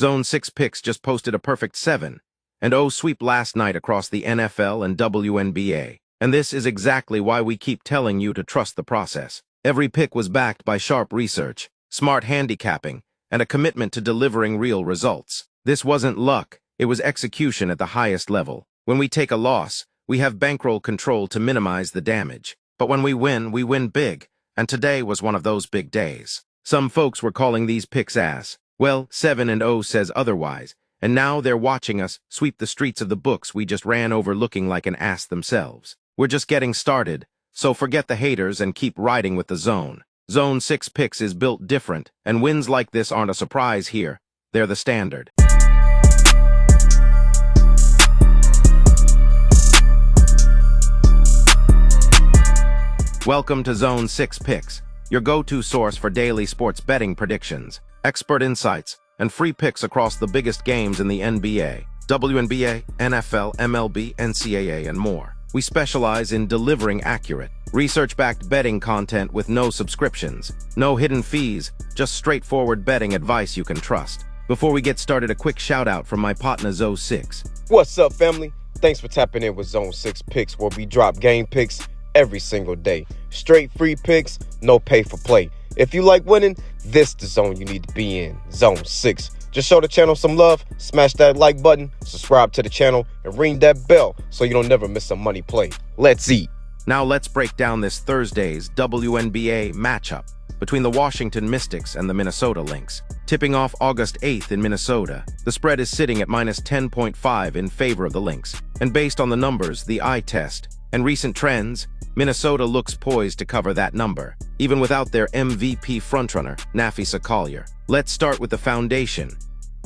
Zone 6 picks just posted a perfect 7-0 sweep last night across the NFL and WNBA. And this is exactly why we keep telling you to trust the process. Every pick was backed by sharp research, smart handicapping, and a commitment to delivering real results. This wasn't luck, it was execution at the highest level. When we take a loss, we have bankroll control to minimize the damage. But when we win big, and today was one of those big days. Some folks were calling these picks ass. Well, 7-0 says otherwise, and now they're watching us sweep the streets of the books we just ran over looking like an ass themselves. We're just getting started, so forget the haters and keep riding with the zone. Zone 6 picks is built different, and wins like this aren't a surprise here. They're the standard. Welcome to Zone 6 Picks, your go-to source for daily sports betting predictions, expert insights, and free picks across the biggest games in the NBA, WNBA, NFL, MLB, NCAA, and more. We specialize in delivering accurate, research-backed betting content with no subscriptions, no hidden fees, just straightforward betting advice you can trust. Before we get started, a quick shout-out from my partner Zone 6. What's up, family? Thanks for tapping in with Zone 6 Picks, where we drop game picks every single day. Straight free picks, no pay for play. If you like winning, this is the zone you need to be in, Zone 6. Just show the channel some love, smash that like button, subscribe to the channel, and ring that bell so you don't never miss a money play. Let's eat. Now let's break down this Thursday's WNBA matchup between the Washington Mystics and the Minnesota Lynx. Tipping off August 8th in Minnesota, the spread is sitting at minus 10.5 in favor of the Lynx. And based on the numbers, the eye test, and recent trends, Minnesota looks poised to cover that number, even without their MVP frontrunner, Nafisa Collier. Let's start with the foundation.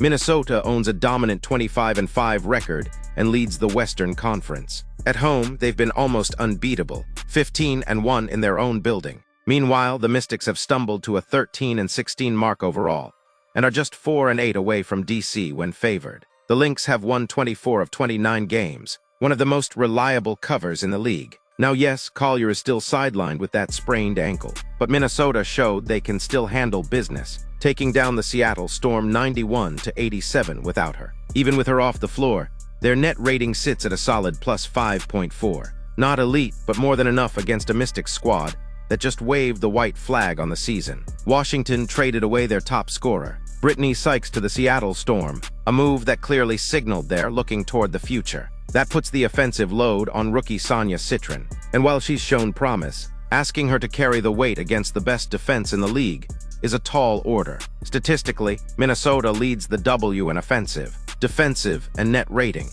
Minnesota owns a dominant 25-5 record and leads the Western Conference. At home, they've been almost unbeatable, 15-1 in their own building. Meanwhile, the Mystics have stumbled to a 13-16 mark overall, and are just 4-8 away from DC when favored. The Lynx have won 24 of 29 games, one of the most reliable covers in the league. Now yes, Collier is still sidelined with that sprained ankle, but Minnesota showed they can still handle business, taking down the Seattle Storm 91-87 without her. Even with her off the floor, their net rating sits at a solid plus 5.4. Not elite, but more than enough against a Mystics squad that just waved the white flag on the season. Washington traded away their top scorer, Brittany Sykes, to the Seattle Storm, a move that clearly signaled they're looking toward the future. That puts the offensive load on rookie Sonia Citron, and while she's shown promise, asking her to carry the weight against the best defense in the league is a tall order. Statistically, Minnesota leads the W in offensive, defensive, and net rating.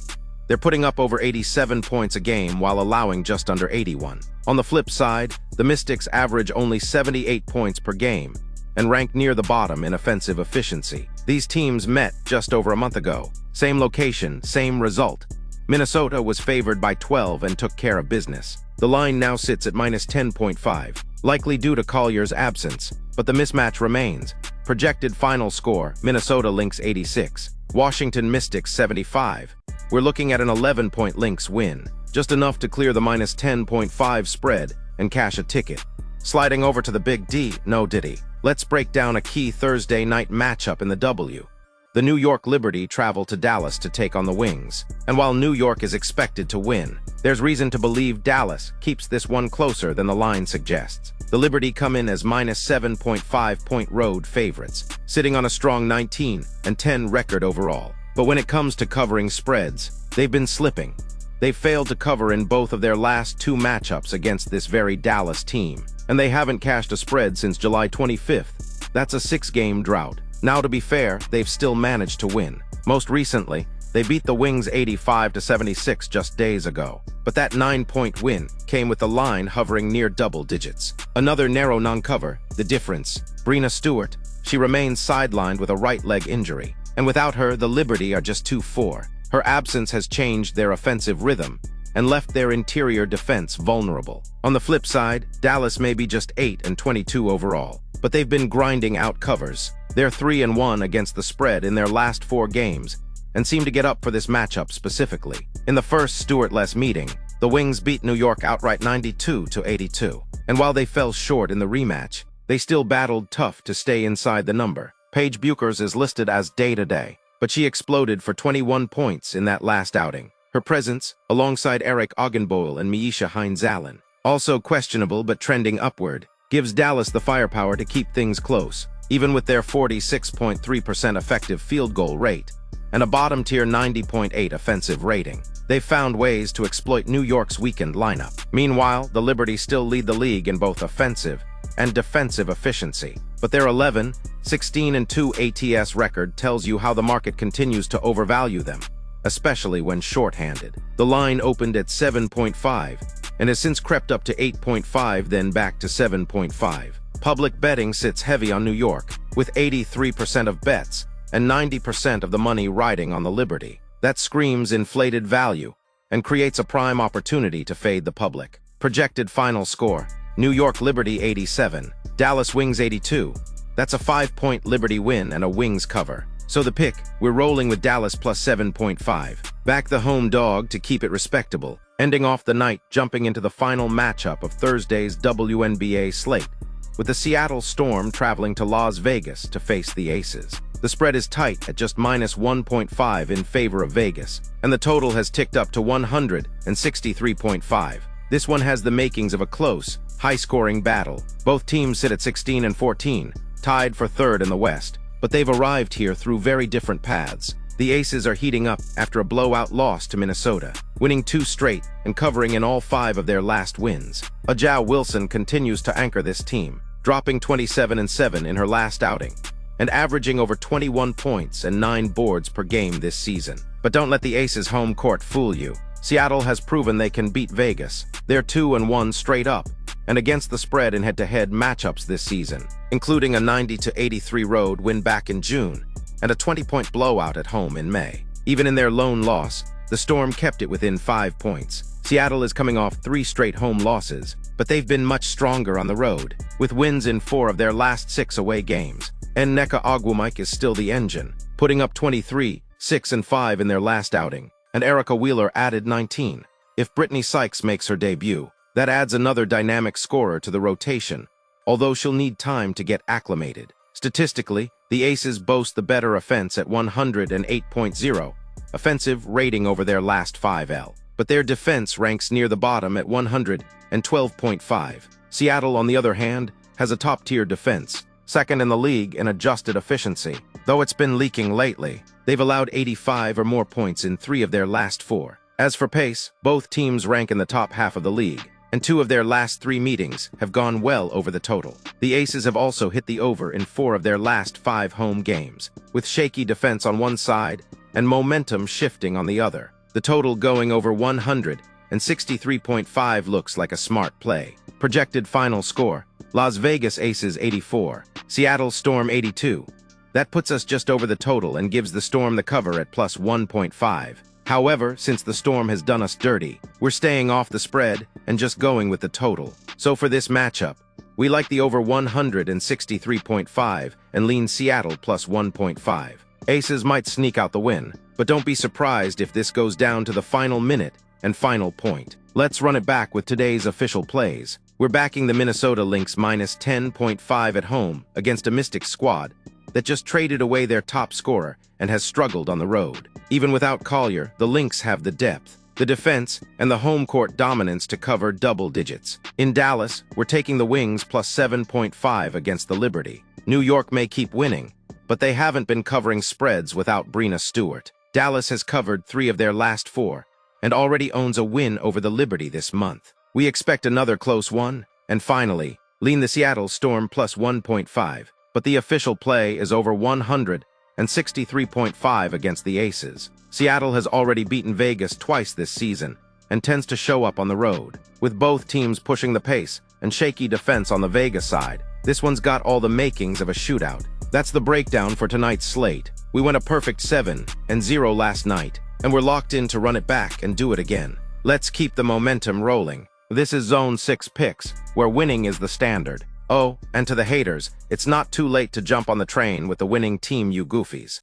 They're putting up over 87 points a game while allowing just under 81. On the flip side, the Mystics average only 78 points per game and rank near the bottom in offensive efficiency. These teams met just over a month ago. Same location, same result. Minnesota was favored by 12 and took care of business. The line now sits at minus 10.5, likely due to Collier's absence, but the mismatch remains. Projected final score, Minnesota Lynx 86, Washington Mystics 75. We're looking at an 11-point Lynx win, just enough to clear the minus 10.5 spread and cash a ticket. Sliding over to the Big D, no diddy. Let's break down a key Thursday night matchup in the W. The New York Liberty travel to Dallas to take on the Wings. And while New York is expected to win, there's reason to believe Dallas keeps this one closer than the line suggests. The Liberty come in as minus 7.5-point road favorites, sitting on a strong 19-10 record overall. But when it comes to covering spreads, they've been slipping. They've failed to cover in both of their last two matchups against this very Dallas team, and they haven't cashed a spread since July 25th. That's a 6-game drought. Now, to be fair, they've still managed to win. Most recently, they beat the Wings 85-76 just days ago. But that 9-point win came with the line hovering near double digits. Another narrow non-cover, the difference. Breena Stewart, she remains sidelined with a right leg injury. And without her, the Liberty are just 2-4. Her absence has changed their offensive rhythm and left their interior defense vulnerable. On the flip side, Dallas may be just 8-22 overall, but they've been grinding out covers. They're 3-1 against the spread in their last 4 games and seem to get up for this matchup specifically. In the first Stewart-less meeting, the Wings beat New York outright 92-82. And while they fell short in the rematch, they still battled tough to stay inside the number. Paige Buchers is listed as day-to-day. but she exploded for 21 points in that last outing. Her presence, alongside Eric Augenboil and Miesha Hines-Allen, also questionable but trending upward, gives Dallas the firepower to keep things close, even with their 46.3% effective field goal rate and a bottom-tier 90.8 offensive rating. They've found ways to exploit New York's weakened lineup. Meanwhile, the Liberty still lead the league in both offensive and defensive efficiency, but their 11-16-2 ATS record tells you how the market continues to overvalue them, especially when shorthanded. The line opened at 7.5 and has since crept up to 8.5, then back to 7.5. Public betting sits heavy on New York, with 83% of bets and 90% of the money riding on the Liberty. That screams inflated value and creates a prime opportunity to fade the public. Projected final score: New York Liberty 87, Dallas Wings 82. That's a 5-point Liberty win and a Wings cover. So the pick, we're rolling with Dallas plus 7.5. Back the home dog to keep it respectable, ending off the night jumping into the final matchup of Thursday's WNBA slate, with the Seattle Storm traveling to Las Vegas to face the Aces. The spread is tight at just minus 1.5 in favor of Vegas, and the total has ticked up to 163.5. This one has the makings of a close, high-scoring battle. Both teams sit at 16 and 14, tied for third in the West, but they've arrived here through very different paths. The Aces are heating up after a blowout loss to Minnesota, winning 2 straight and covering in all 5 of their last wins. Ajao Wilson continues to anchor this team, dropping 27-7 in her last outing, and averaging over 21 points and 9 boards per game this season. But don't let the Aces' home court fool you. Seattle has proven they can beat Vegas. They're 2-1 straight up, and against the spread in head-to-head matchups this season, including a 90-83 road win back in June, and a 20-point blowout at home in May. Even in their lone loss, the Storm kept it within 5 points. Seattle is coming off 3 straight home losses, but they've been much stronger on the road, with wins in 4 of their last 6 away games. Nneka Ogwumike is still the engine, putting up 23, 6 and 5 in their last outing, and Erica Wheeler added 19. If Brittany Sykes makes her debut, that adds another dynamic scorer to the rotation, although she'll need time to get acclimated. Statistically, the Aces boast the better offense at 108.0 offensive rating over their last 5L, but their defense ranks near the bottom at 112.5. Seattle, on the other hand, has a top-tier defense, second in the league in adjusted efficiency. Though it's been leaking lately, they've allowed 85 or more points in 3 of their last 4. As for pace, both teams rank in the top half of the league, and 2 of their last 3 meetings have gone well over the total. The Aces have also hit the over in 4 of their last 5 home games, with shaky defense on one side and momentum shifting on the other. The total going over 163.5 looks like a smart play. Projected final score: Las Vegas Aces 84, Seattle Storm 82. That puts us just over the total and gives the Storm the cover at plus 1.5. However, since the Storm has done us dirty, we're staying off the spread and just going with the total. So for this matchup, we like the over 163.5 and lean Seattle plus 1.5. Aces might sneak out the win, but don't be surprised if this goes down to the final minute and final point. Let's run it back with today's official plays. We're backing the Minnesota Lynx minus 10.5 at home against a Mystics squad that just traded away their top scorer and has struggled on the road. Even without Collier, the Lynx have the depth, the defense, and the home court dominance to cover double digits. In Dallas, we're taking the Wings plus 7.5 against the Liberty. New York may keep winning, but they haven't been covering spreads without Breena Stewart. Dallas has covered 3 of their last 4 and already owns a win over the Liberty this month. We expect another close one. And finally, lean the Seattle Storm plus 1.5, but the official play is over 163.5 against the Aces. Seattle has already beaten Vegas twice this season and tends to show up on the road, with both teams pushing the pace and shaky defense on the Vegas side. This one's got all the makings of a shootout. That's the breakdown for tonight's slate. We went a perfect 7-0 last night, and we're locked in to run it back and do it again. Let's keep the momentum rolling. This is Zone 6 Picks, where winning is the standard. Oh, and to the haters, it's not too late to jump on the train with the winning team, you goofies.